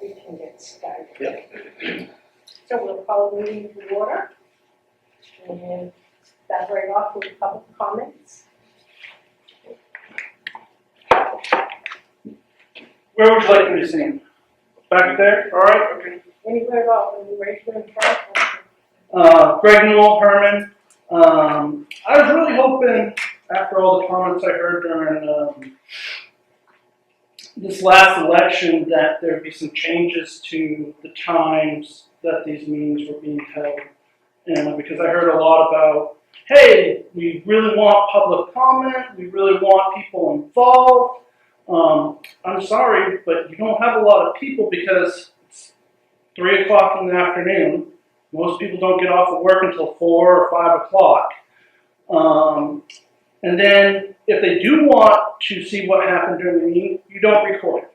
we can get started. Yep. So we'll call the meeting to order and start right off with public comments. Where would you like me to sing? Back there? All right. Okay. Anywhere at all, when you raise your hand. Greg Newell, Hermon. I was really hoping, after all the comments I heard during this last election, that there would be some changes to the times that these meetings were being held. And because I heard a lot about, hey, we really want public comment, we really want people involved. I'm sorry, but you don't have a lot of people because it's 3 o'clock in the afternoon. Most people don't get off of work until 4 or 5 o'clock. And then if they do want to see what happened during the meeting, you don't record it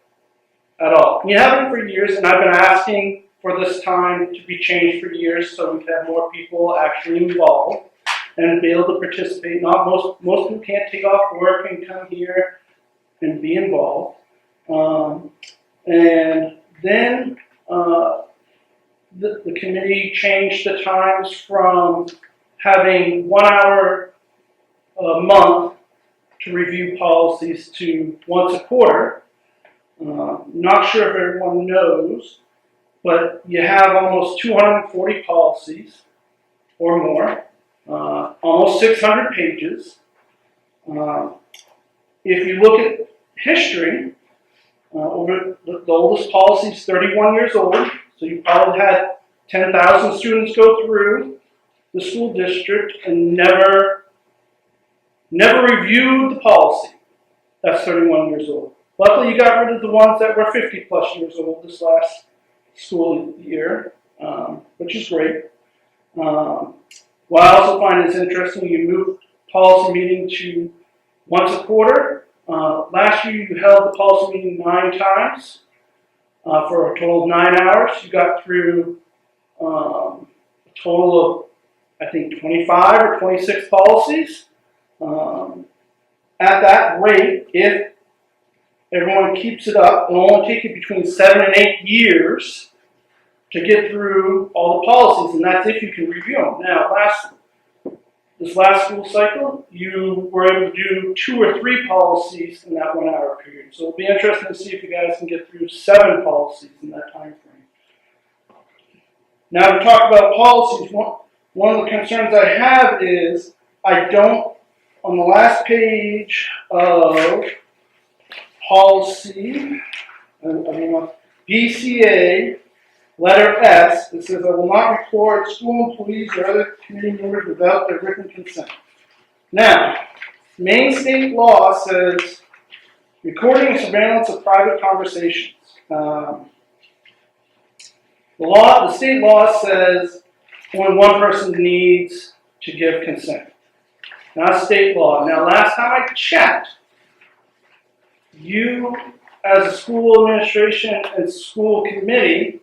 at all. You haven't for years, and I've been asking for this time to be changed for years so we can have more people actually involved and be able to participate. Not most people can't take off work and come here and be involved. And then the committee changed the times from having 1 hour a month to review policies to once a quarter. Not sure if everyone knows, but you have almost 240 policies or more, almost 600 pages. If you look at history, over the oldest policy is 31 years old, so you probably had 10,000 students go through the school district and never reviewed the policy. That's 31 years old. Luckily, you got rid of the ones that were 50 plus years old this last school year, which is great. What I also find is interesting, you moved policy meeting to once a quarter. Last year, you held the policy meeting 9 times for a total of 9 hours. You got through a total of, I think, 25 or 26 policies. At that rate, if everyone keeps it up, it'll only take you between 7 and 8 years to get through all the policies, and that's if you can review them. Now, this last school cycle, you were able to do 2 or 3 policies in that 1 hour period. So it'll be interesting to see if you guys can get through 7 policies in that time frame. Now, to talk about policies, one of the concerns I have is on the last page of policy, BCA, letter S, it says, I will not record school employees or other committee members without their written consent. Now, Maine state law says recording and surveillance of private conversations. The state law says when one person needs to give consent. Not state law. Now, last time I checked, you, as a school administration and school committee,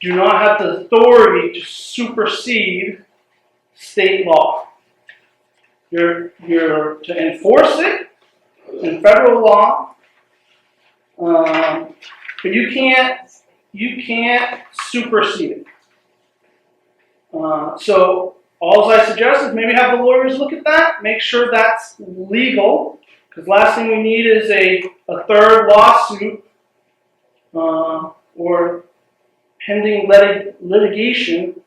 do not have the authority to supersede state law. You're to enforce it in federal law, but you can't supersede it. So all I suggest is maybe have the lawyers look at that, make sure that's legal, because last thing we need is a third lawsuit or pending litigation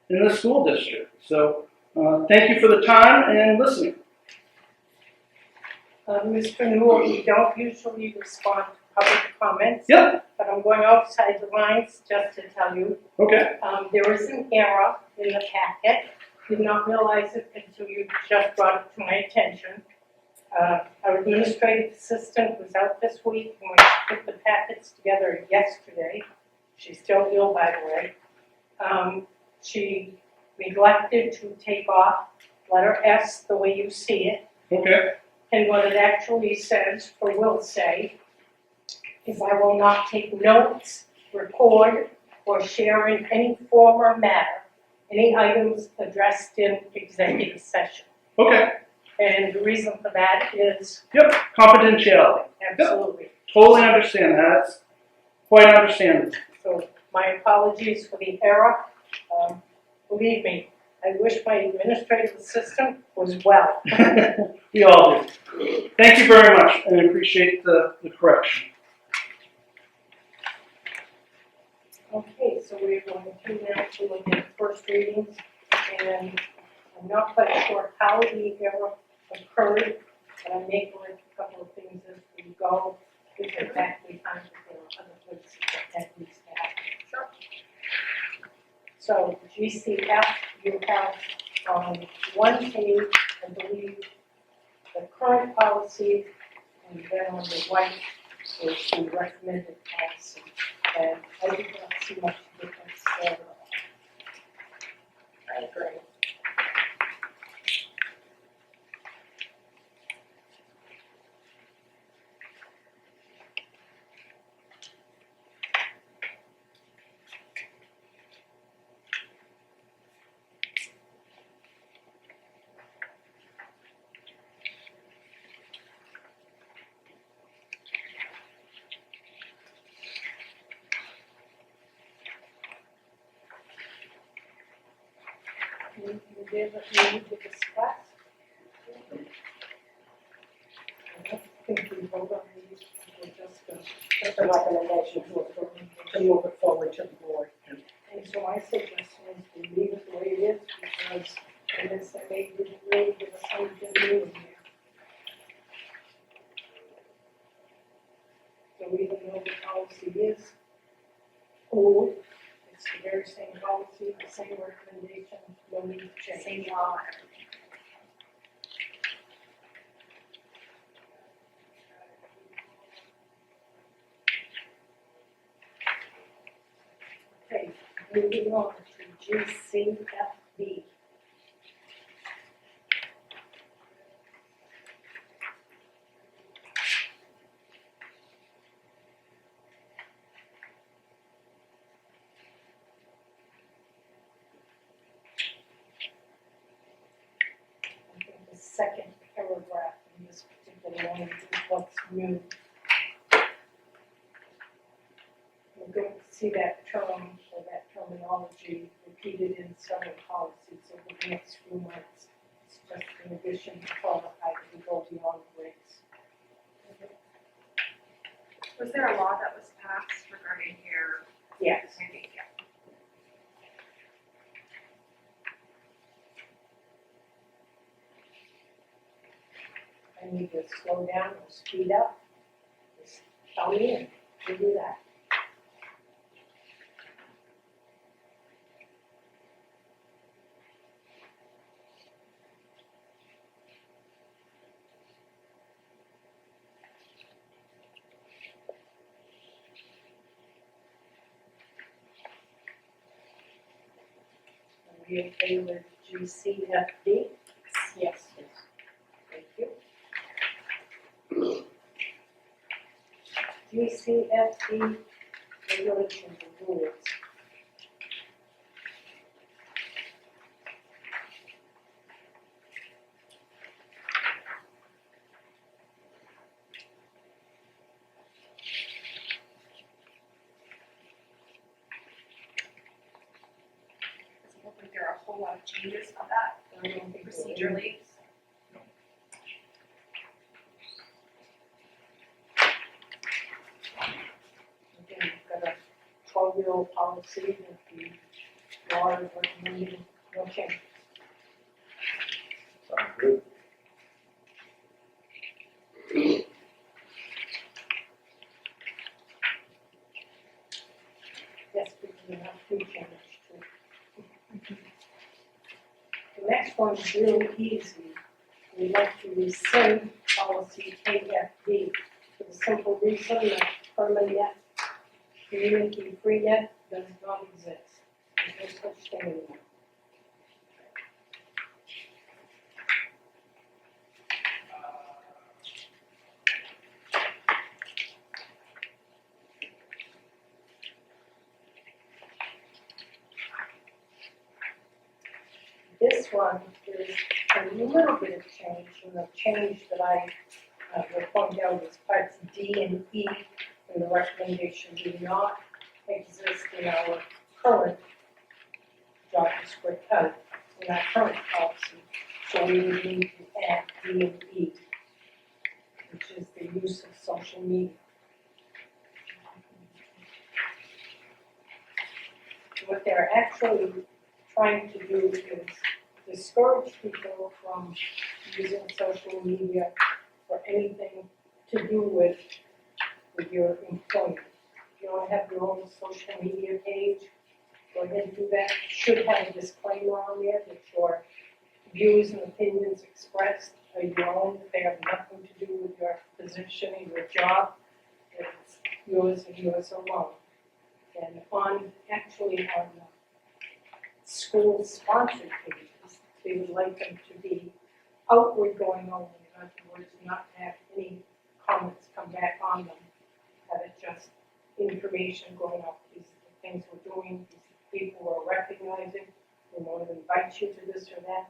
in the school district. So thank you for the time and listening. Mr. Newell, we don't usually respond to public comments. Yep. But I'm going outside the lines just to tell you. Okay. There is an error in the packet. Did not realize it until you just brought it to my attention. Our administrative assistant was out this week and when she put the packets together yesterday. She's still ill, by the way. She neglected to take off letter S the way you see it. Okay. And what it actually says, or will say, is I will not take notes, record, or share in any form or matter any items addressed in executive session. Okay. And the reason for that is Yep. Confidentiality. absolutely. Yep. Totally understand that. That's quite understandable. So my apologies for the error. Believe me, I wish my administrative assistant was well. We all do. Thank you very much, and I appreciate the correction. Okay, so we're going to now to look at first readings, and I'm not quite sure how the error occurred, but I may correct a couple of things as we go. If in fact we find that there are other places that needs to happen. Sure. So GCF, you have on one page, I believe, the current policy, and then on the right is the recommended policy. And I did not see much difference there. I agree. We need to discuss. I don't think we vote on these, we're just a recommendation to move it forward to the board. and so my suggestion is to leave it the way it is, because in this, they didn't really give us anything new in here. So even though the policy is old, it's the very same policy, the same recommendation, no need to change. Same law. Okay, moving on to GCFB. I think the second paragraph in this particular one is what's new. We're going to see that term or that terminology repeated in several policies over the next few months. It's just an addition to qualify to go beyond race. Was there a law that was passed regarding your? Yes. Maybe, yeah. I need to slow down or speed up. Just tell me and we'll do that. Are we okay with GCFD? Yes. Thank you. GCFD regulations and rules. Doesn't look like there are a whole lot of changes on that I don't think we'll procedurally. Again, we've got a 12-year-old policy that the law is recommending no change. Sounds good. Yes, we have two changes too. The next one's real easy. We'd like to rescind policy AFD for the simple reason that permanent community free net does not exist. There's no such thing anymore. This one is a little bit of change, and the change that I will point out is parts D and E and the recommendation do not exist in our current job description, in our current policy. So we would need to add D and E, which is the use of social media. What they're actually trying to do is discourage people from using social media for anything to do with your employment. If you want to have your own social media page, go ahead and do that. Should have a disclaimer on there that your views and opinions expressed are your own, that they have nothing to do with your position and your job. It's yours and yours alone. And actually on school-sponsored pages, they would like them to be outward going only. In other words, not have any comments come back on them. Have it just information going up. These are the things we're doing. These are the people we're recognizing. We want to invite you to this or that,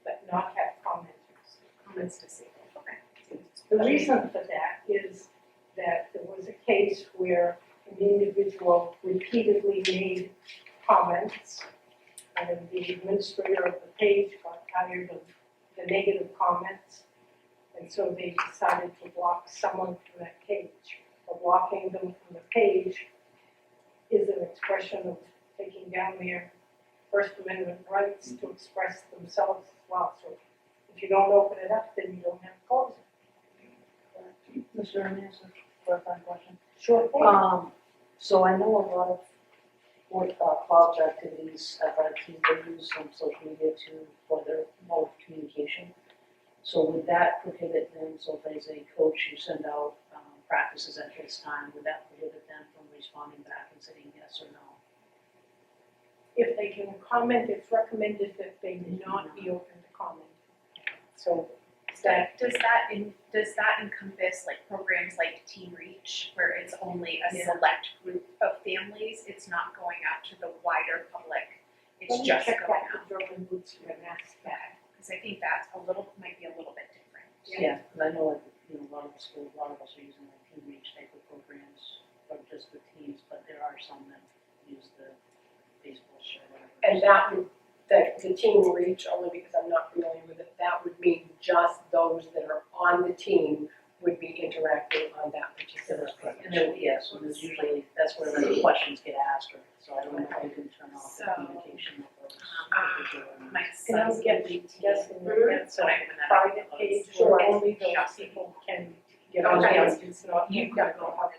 but not have commenters. Comments disabled, okay. The reason for that is that there was a case where an individual repeatedly made comments, and the administrator of the page got tired of the negative comments, and so they decided to block someone from that page. But blocking them from the page is an expression of taking down their First Amendment rights to express themselves as well. So if you don't open it up, then you don't have to close it. Mr. Hermon, a clarifying question. Sure thing. So I know a lot of college activities, athletic teams, they use some social media for their mode of communication. So would that prohibit them, so if there's a coach who send out practices at this time, would that prohibit them from responding back and saying yes or no? If they can comment, it's recommended that they not be open to comment. So Does that encompass like programs like Team Reach, where it's only a select group of families? It's not going out to the wider public. It's just check going back out. with German boots and ask that. Because I think that's might be a little bit different. Yeah, because I know, like, a lot of the schools, a lot of us are using like Team Reach type of programs, or just the teams, but there are some that use the Facebook or whatever. And that would, the team reach, only because I'm not familiar with it, that would mean just those that are on the team would be interacting on that particular page. And there, so there's usually, that's where the questions get asked, or, so I don't know how you can turn off the So, communication of those. My And I'm son's guessing that's a when I open that up, private page Sure. where only those Just- people can get on Okay. it. It's not, You've got to go out.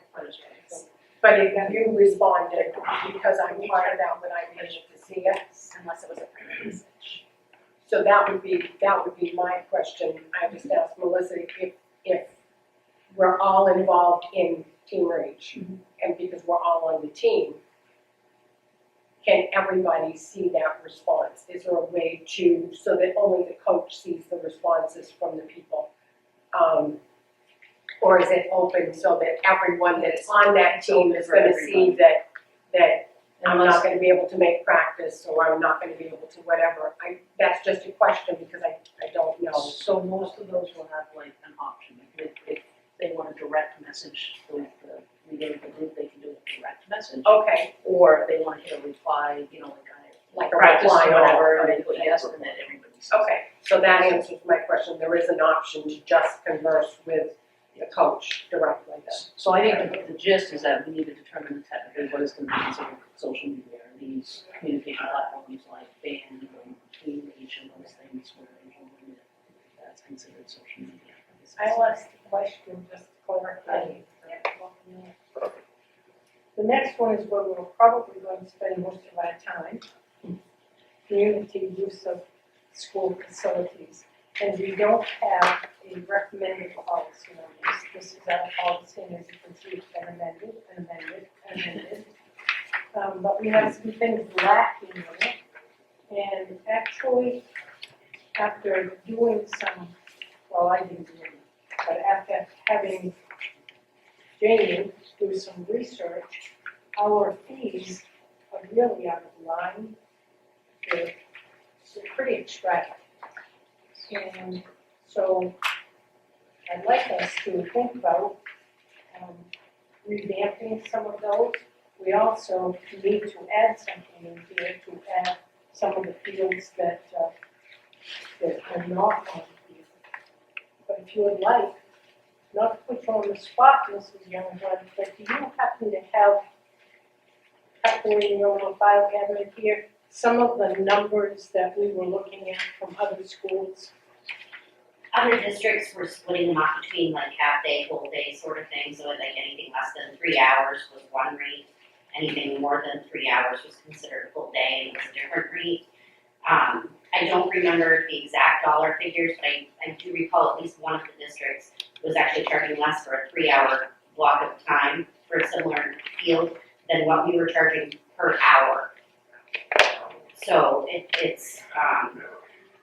But if you responded, because I'm part of that, would I be able to see it? unless it was a private message. So that would be my question. I just asked Melissa if we're all involved in Team Reach, and because we're all on the team, can everybody see that response? Is there a way to, so that only the coach sees the responses from the people? Or is it open so that everyone that's on that team is gonna see that I'm not gonna be able to make practice, or I'm not gonna be able to whatever? That's just a question because I don't know. So most of those will have like an option, if they want a direct message, the leader of the group, they can do a direct message. Okay, Or if they want to hit a reply, like a practice reply or all, whatever, and right. they put yes, and then everybody sees. Okay, so that answers my question. There is an option to just converse with the coach directly then. So I think the gist is that we need to determine technically what is going to be considered social media. These communication platforms like Band and Team Reach and those things where that's considered social media. I'll ask the question just to clarify. The next one is where we're probably going to spend most of our time. Community use of school facilities. And we don't have a recommended policy on this. This is our policy, and as you can see, it's been amended. But we have some things lacking in it. And actually, after doing some, well, I didn't do it, but after having Jamie do some research, our fees are really out of line. They're pretty extravagant. And so I'd like us to think about revamping some of those. We also need to add something in here to add some of the fields that are not on here. But if you would like, not to put you on the spot, Mrs. Youngblood, but do you happen to have, in your little file cabinet here, some of the numbers that we were looking at from other schools? Other districts were splitting them up between like half day, full day sort of thing, so like anything less than 3 hours was one rate. Anything more than 3 hours was considered full day and was a different rate. I don't remember the exact dollar figures, but I do recall at least one of the districts was actually charging less for a 3-hour block of time for a similar field than what we were charging per hour. So it's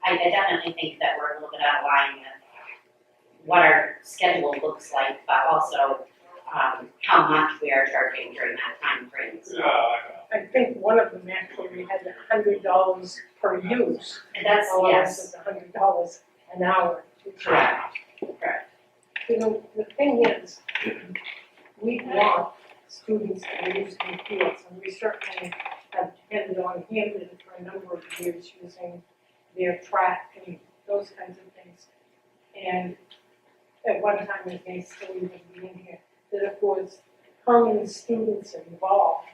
I definitely think that we're a little bit out of line with what our schedule looks like, but also how much we are charging during that time frame. So, I think one of them actually had $100 per use. and that's, Ours yes, is $100 an hour. correct. You know, the thing is, we want students to use the fields, and we certainly have depended on Hampton for a number of years using their track and those kinds of things. And at one time, it may still even be in here, that if there was Hermon students involved,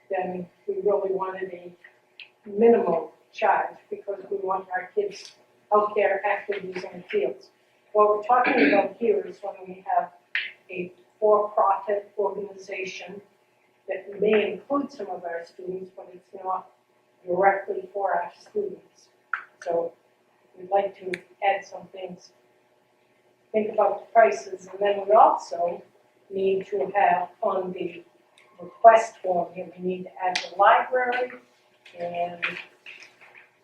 then we really wanted a minimal charge because we want our kids out there active using the fields. What we're talking about here is when we have a for-profit organization that may include some of our students, but it's not directly for our students. So we'd like to add some things, think about the prices, and then we also need to have on the request form here, we need to add the library, and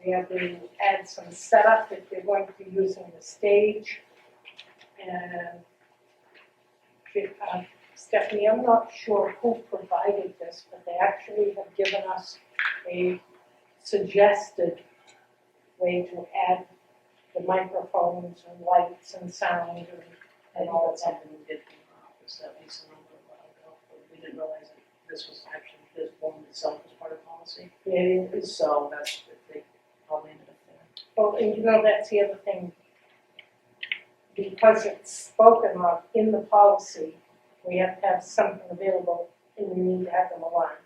we have to add some setup if they're going to be using the stage. And Stephanie, I'm not sure who provided this, but they actually have given us a suggested way to add the microphones and lights and sound and all of That's that. something we did from our office at least a number of while ago, but we didn't realize that this was actually, this form itself was part of policy. It is, So that's, they probably ended up there. well, and you know, that's the other thing. Because it's spoken of in the policy, we have to have something available and we need to have them aligned.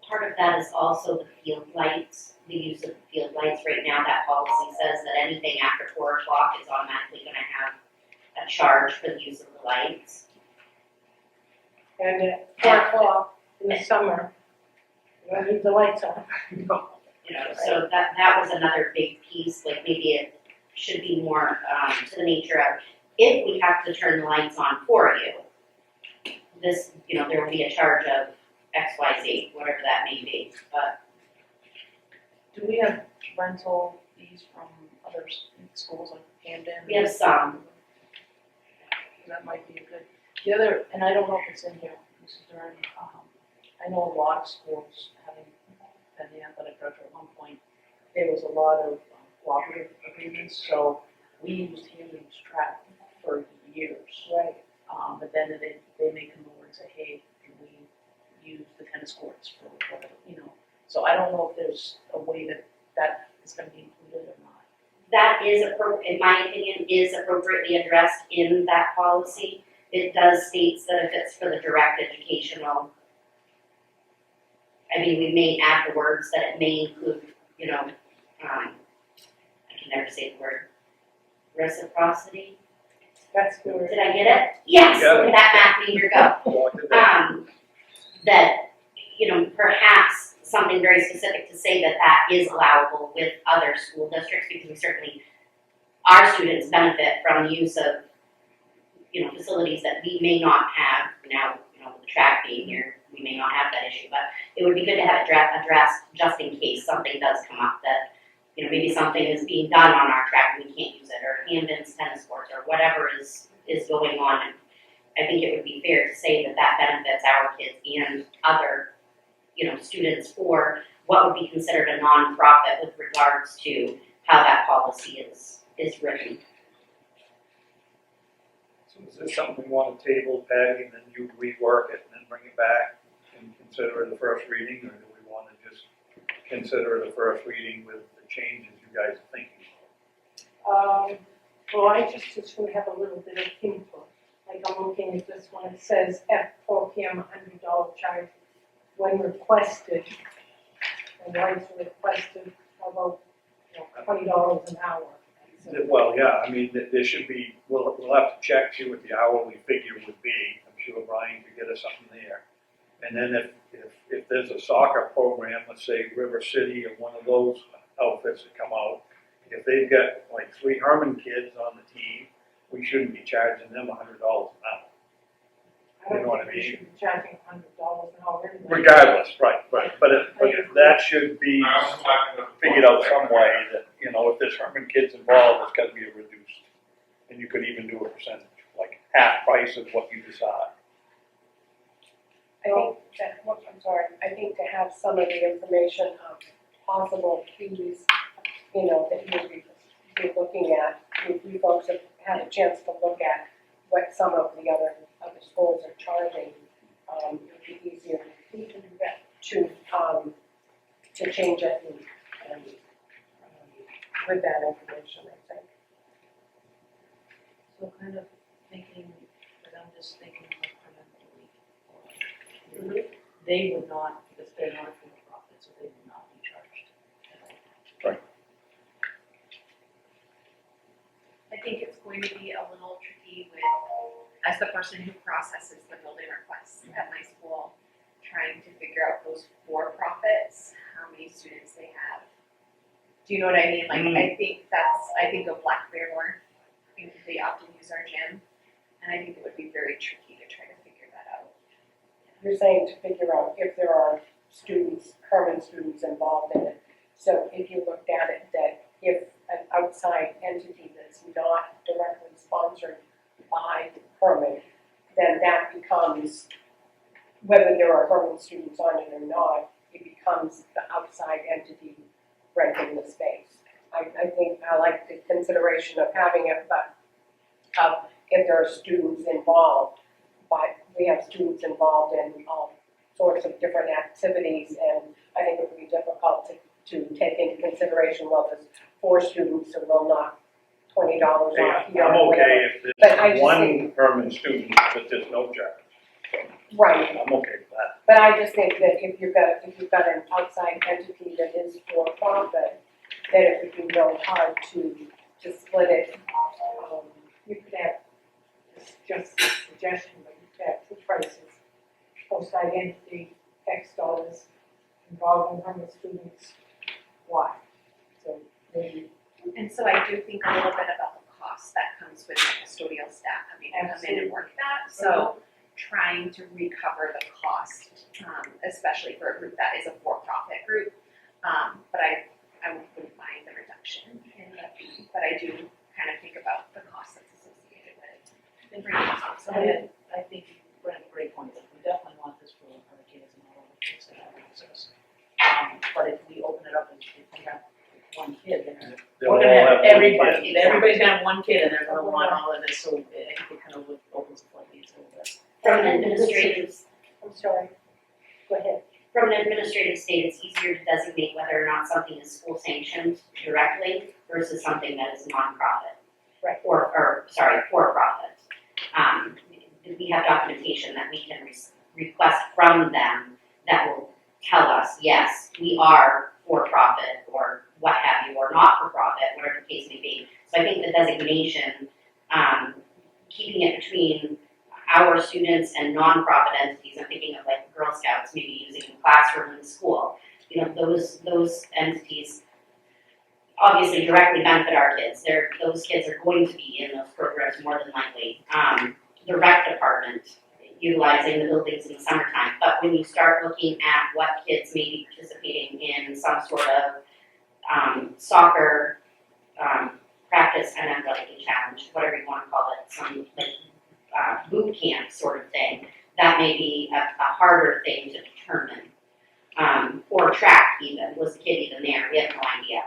Part of that is also the field lights, the use of the field lights. Right now, that policy says that anything after 4 o'clock is automatically gonna have a charge for the use of the lights. And at 4 o'clock in the summer, you don't need the lights on. You know, so that was another big piece, like maybe it should be more to the nature of, if we have to turn the lights on for you, this, you know, there will be a charge of X, Y, Z, whatever that may be, but Do we have rental fees from other schools like Camden? we have some. That might be a good, the other, and I don't know if it's in here, Mrs. Duran, I know a lot of schools, having been the athletic director at one point, there was a lot of cooperative agreements, so we used Hampton's track for years. Right. But then they may come over and say, hey, can we use the tennis courts for whatever, you know? So I don't know if there's a way that is gonna be included or not. That is in my opinion, is appropriately addressed in that policy. It does state that if it's for the direct educational, I mean, we may add the words that it may include, you know, I can never say the word, reciprocity. That's the word. Did I get it? Yes, Yeah. look at that math meter go. That, you know, perhaps something very specific to say that that is allowable with other school districts, because we certainly, our students benefit from the use of, you know, facilities that we may not have now, you know, with the track being here, we may not have that issue, but it would be good to have it addressed just in case something does come up that, you know, maybe something is being done on our track and we can't use it, or Hampton's tennis courts, or whatever is going on. And I think it would be fair to say that that benefits our kids and other, you know, students for what would be considered a nonprofit with regards to how that policy is written. So is this something we want to table, Patty, and then you rework it and then bring it back and consider it the first reading, or do we want to just consider it the first reading with the changes you guys are thinking? Well, I just assume have a little bit of input. Like I'm looking at this one, it says at 4 p.m. $100 charge when requested. And rights requested about $20 an hour. So, Well, yeah, I mean, there should be, we'll have to check, see what the hourly figure would be. I'm sure Brian could get us something there. And then if there's a soccer program, let's say River City or one of those outfits that come out, if they've got like 3 Hermon kids on the team, we shouldn't be charging them $100 an hour. I You know what I don't think we mean? should be charging $100 an hour anyway. Regardless, right. But if that should be figured out some way that, if there's Hermon kids involved, it's gotta be a reduced. And you could even do a percentage, like half price of what you decide. I think that, I'm sorry, I think to have some of the information of possible fees, that you would be looking at, if you folks have had a chance to look at what some of the other schools are charging, it would be easier to change it and with that information, I think. So kind of thinking, but I'm just thinking of parental leave. They would not, because they're not for profit, so they would not be charged. I think it's going to be a little tricky with, as the person who processes the building requests at my school, trying to figure out those for-profits, how many students they have. Do you know what I mean? Like, I think of Black Bear North, they often use our gym, and I think it would be very tricky to try to figure that out. You're saying to figure out if there are students, Hermon students involved in it. So if you looked at it, that if an outside entity that's not directly sponsored by Hermon, then that becomes, whether there are Hermon students on it or not, it becomes the outside entity renting the space. I think I like the consideration of having it, but if there are students involved, but we have students involved in all sorts of different activities, and I think it would be difficult to take into consideration, well, there's 4 students, so we'll knock $20 off here I'm or whatever. okay But if I there's just one think- Hermon student, but there's no charge. Right, I'm okay with that. but I just think that if you've got an outside entity that is for profit, then it would be real hard to split it. You could have, it's just a suggestion, but you could have 2 prices. Outside entity, X dollars, involving Hermon students, Y. So maybe, And so I do think a little bit about the cost that comes with the custodial staff having to come in and work that. So trying to recover the cost, especially for a group that is a for-profit group. But I wouldn't mind the reduction in the fee, but I do kind of think about the cost that's associated with it. So I think you bring a great point, that we definitely want this for our kids and all of the kids that have access. But if we open it up, if we have 1 kid, then They'll we're all gonna have one everybody, kid. everybody's gonna have 1 kid and they're gonna want all of this, so I think it kind of opens the floodgates a little bit. From an administrative, I'm sorry, go ahead. from an administrative state, it's easier to designate whether or not something is school sanctioned directly versus something that is nonprofit. Right. Or for profit. We have documentation that we can request from them that will tell us, yes, we are for profit or what have you, or not for profit, whatever the case may be. So I think the designation, keeping it between our students and nonprofit entities, I'm thinking of like Girl Scouts, maybe using a classroom in the school. Those entities obviously directly benefit our kids. Those kids are going to be in those programs more than likely. The rec department, utilizing the buildings in the summertime. But when you start looking at what kids may be participating in some sort of soccer practice and athletic challenge, whatever you want to call it, some like boot camp sort of thing, that may be a harder thing to determine. Or track even, was the kid even there? We have no idea.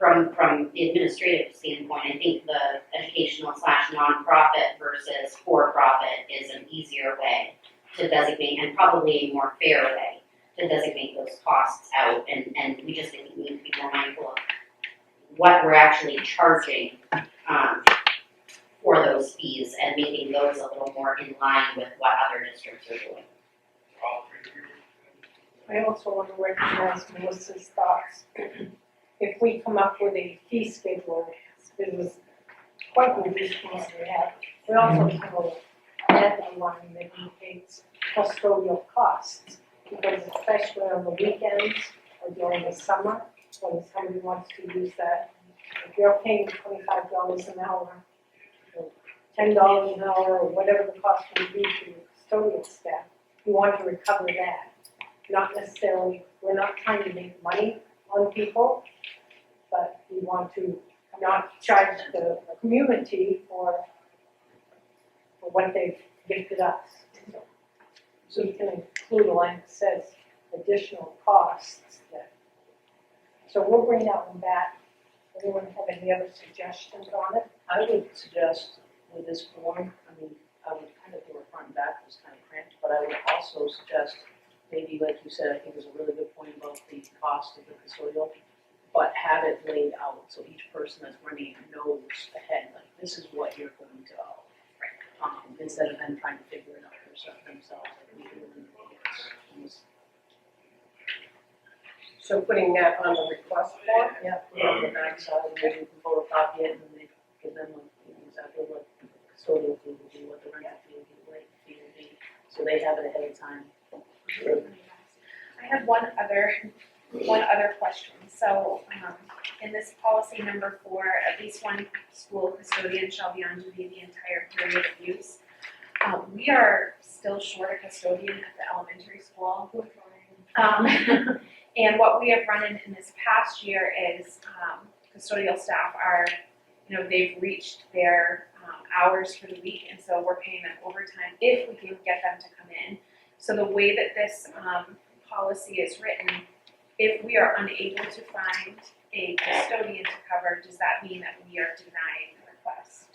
from the administrative standpoint, I think the educational / nonprofit versus for-profit is an easier way to designate, and probably a more fair way to designate those costs out, and we just need to be more mindful of what we're actually charging for those fees and making those a little more in line with what other districts are doing. I also want to recognize Melissa's thoughts. If we come up with a fee schedule, it was quite reduced from what we have. We also have a deadline that indicates custodial costs, because especially on the weekends or during the summer, when somebody wants to use that, if you're paying $25 an hour, or $10 an hour, or whatever the cost would be for your custodial staff, you want to recover that. Not necessarily, we're not trying to make money on people, but we want to not charge the community for what they've gifted us. So you can include a line that says additional costs that. So we'll bring that one back. Anyone have any other suggestions on it? I would suggest with this form, I mean, I would kind of do a front and back, it was kind of cramped, but I would also suggest, maybe like you said, I think there's a really good point about the cost of the custodial, but have it laid out, so each person that's running it knows ahead, like, this is what you're going to owe. Instead of them trying to figure it out themselves, like, we can eliminate it. So putting that on the request form? Yeah, on the backside, and maybe we can photocopy it, and then they give them exactly what the custodial fee will be, what the rental fee will be, late fee will be, so they have it ahead of time. I have one other question. So, in this policy number 4, at least one school custodian shall be on duty the entire period of use. We are still short a custodian at the elementary school. And what we have run in this past year is custodial staff are, they've reached their hours for the week, and so we're paying them overtime if we can get them to come in. So the way that this policy is written, if we are unable to find a custodian to cover, does that mean that we are denying the request?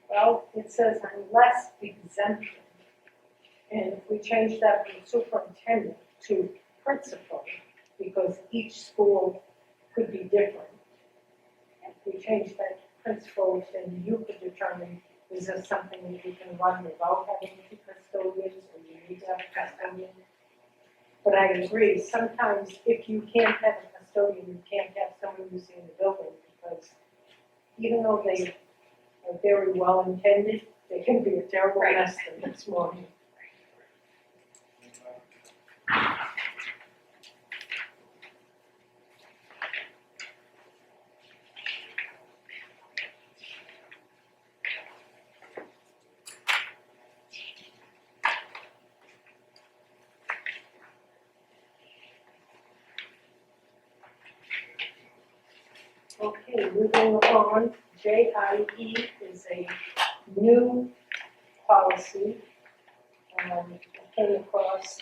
Well, it says unless exemption. And if we change that from superintendent to principal, because each school could be different. If we change that to principal, then you could determine, is this something that you can run without having 2 custodians, or you need to have a custodian? But I agree, sometimes if you can't have a custodian, you can't have someone who's in the building, because even though they are very well intended, they can be a terrible mess the next morning. Okay, moving on, JIE is a new policy. I came across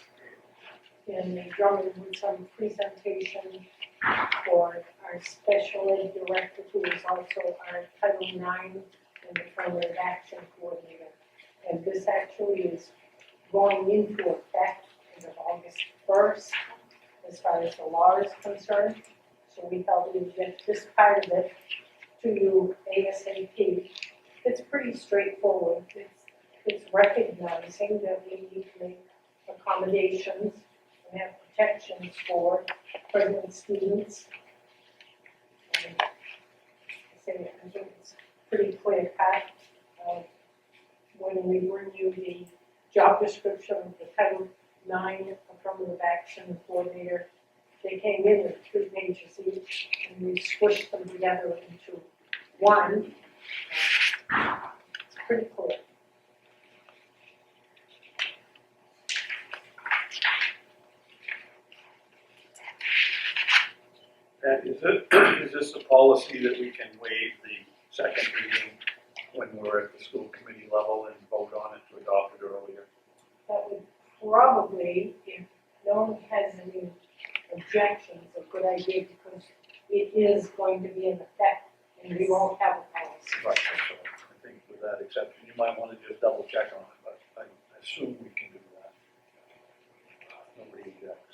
in the Drummond with some presentation for our special ed director, who is also our Title IX and affirmative action coordinator. And this actually is going into effect as of August 1st, as far as the law is concerned. So we thought we would get this part of it to you ASAP. It's pretty straightforward. It's recognizing that we need to make accommodations and have protections for pregnant students. And I think it's pretty clear cut. When we bring you the job description of the Title IX affirmative action coordinator, they came in with 3 pages each, and we squished them together into one. It's pretty clear. And is this a policy that we can waive the second reading when we're at the school committee level and vote on it to adopt it earlier? That would probably, if no one has any objections, a good idea, because it is going to be in effect, and we won't have a policy. Right, so I think with that exception, you might wanna just double check on it, but I assume we can do that. Nobody objects.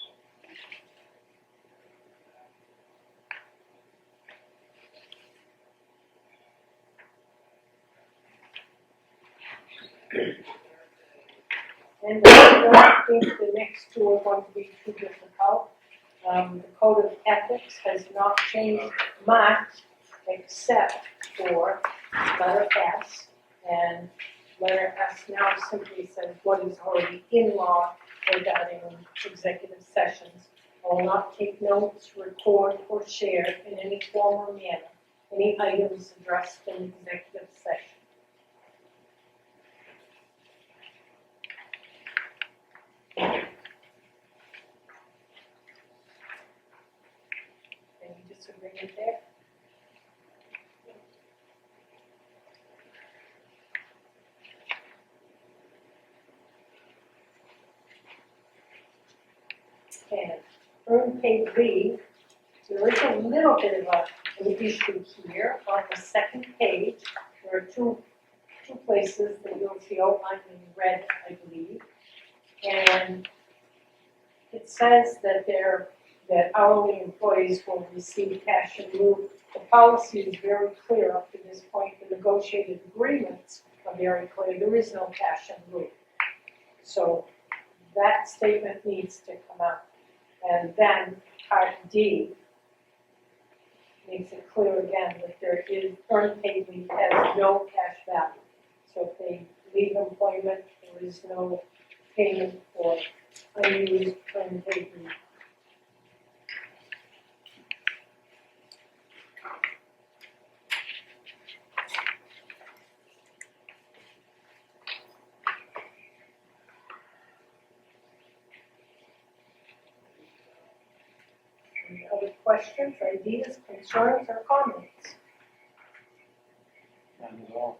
And I don't think the next two are going to be too difficult. The code of ethics has not changed much, except for letter S. And letter S now simply says what is already in law regarding executive sessions. I will not take notes, record, or share in any form or manner any items addressed in executive session. Any disagreement there? And earned paid leave, there is a little bit of an issue here on the second page. There are two places that you'll see outlined in red, I believe. And it says that that hourly employees will receive cash in lieu. The policy is very clear up to this point. The negotiated agreements are very clear. There is no cash in lieu. So that statement needs to come out. And then part D makes it clear again that there is earned paid leave has no cash value. So if they leave employment, there is no payment for unused earned paid leave. Any other questions, ideas, concerns, or comments? None at all.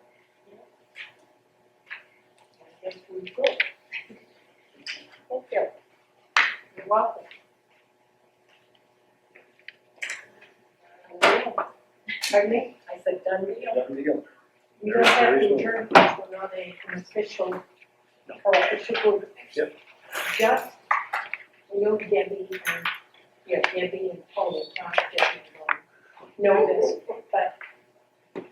I guess we good. Thank you. You're welcome. Pardon me? I said done deal. Done deal. We don't have to adjourn, because we're not an official, official group. Yep. Just, we know Debbie and, Debbie and Paul, not Debbie and Paul, know this, but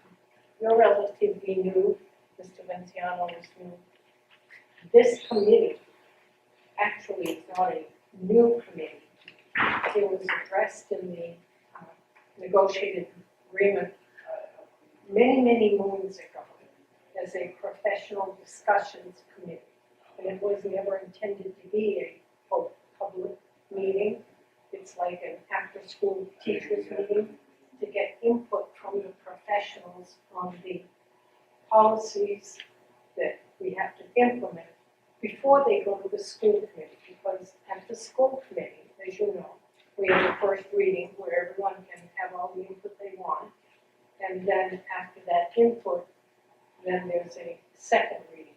you're relatively new, Mr. Venciano is new. This committee actually is not a new committee. It was addressed in the negotiated agreement many moons ago as a professional discussions committee. And it was never intended to be a public meeting. It's like an after-school teachers meeting to get input from the professionals on the policies that we have to implement before they go to the school committee. Because at the school committee, as you know, we have the first reading where everyone can have all the input they want. And then after that input, then there's a second reading.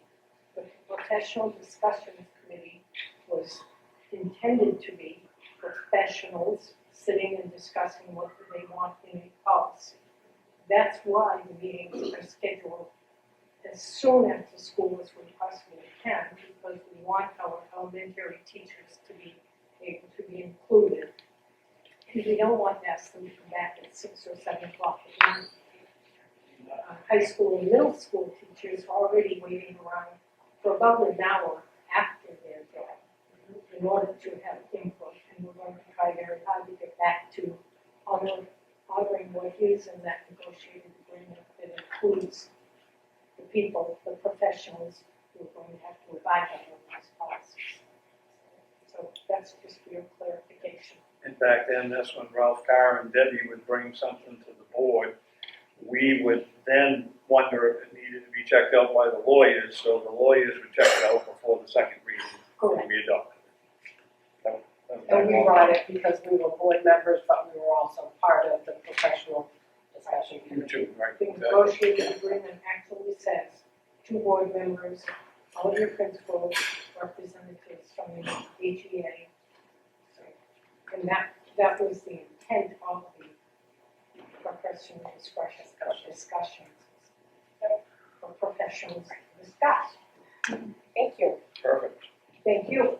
But the professional discussions committee was intended to be professionals sitting and discussing what do they want in a policy. That's why the meetings are scheduled as soon after school as we possibly can, because we want our elementary teachers to be able to be included. And we don't want to ask them to come back at 6 or 7 o'clock at night. High school and middle school teachers are already waiting around for about an hour after their job in order to have input. And we're going to try very hard to get back to honoring what is in that negotiated agreement that includes the people, the professionals who are going to have to abide by those policies. So that's just for your clarification. And back then, that's when Ralph Carr and Debbie would bring something to the board. We would then wonder if it needed to be checked out by the lawyers, so the lawyers would check it out before the second reading would be adopted. And we brought it because we were board members, but we were also part of the professional discussion You committee. too, right? The negotiated agreement actually says 2 board members, all your principals, representatives from the HEA. And that was the intent of the professional discussions. For professionals to discuss. Thank you. Perfect. Thank you.